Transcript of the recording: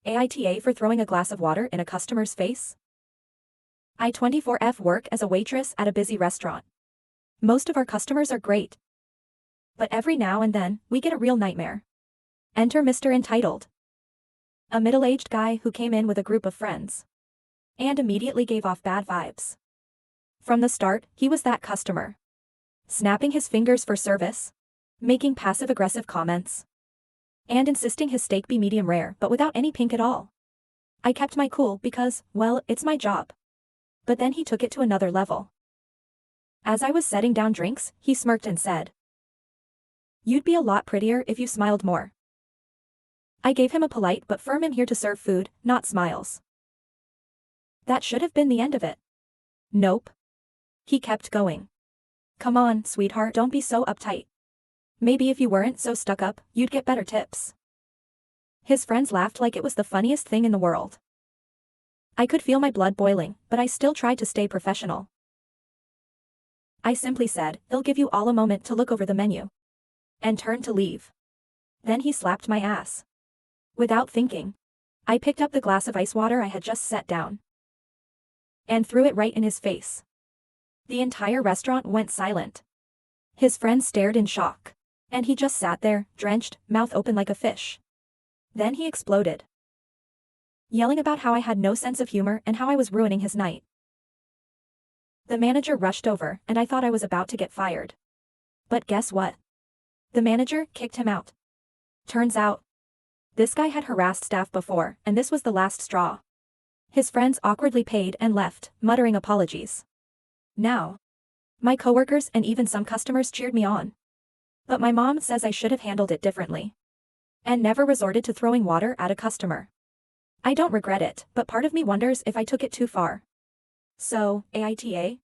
AITA for throwing a glass of water in a customer's face? I 24F work as a waitress at a busy restaurant. Most of our customers are great. But every now and then, we get a real nightmare. Enter Mr. Entitled. A middle-aged guy who came in with a group of friends. And immediately gave off bad vibes. From the start, he was that customer. Snapping his fingers for service. Making passive-aggressive comments. And insisting his steak be medium rare but without any pink at all. I kept my cool because, well, it's my job. But then he took it to another level. As I was setting down drinks, he smirked and said, "You'd be a lot prettier if you smiled more." I gave him a polite but firm "I'm here to serve food, not smiles." That should have been the end of it. Nope. He kept going. "Come on, sweetheart, don't be so uptight. Maybe if you weren't so stuck up, you'd get better tips." His friends laughed like it was the funniest thing in the world. I could feel my blood boiling, but I still tried to stay professional. I simply said, "They'll give you all a moment to look over the menu." And turned to leave. Then he slapped my ass. Without thinking, I picked up the glass of ice water I had just set down. And threw it right in his face. The entire restaurant went silent. His friends stared in shock. And he just sat there, drenched, mouth open like a fish. Then he exploded. Yelling about how I had no sense of humor and how I was ruining his night. The manager rushed over, and I thought I was about to get fired. But guess what? The manager kicked him out. Turns out, this guy had harassed staff before, and this was the last straw. His friends awkwardly paid and left, muttering apologies. Now, my coworkers and even some customers cheered me on. But my mom says I should have handled it differently. And never resorted to throwing water at a customer. I don't regret it, but part of me wonders if I took it too far. So, AITA?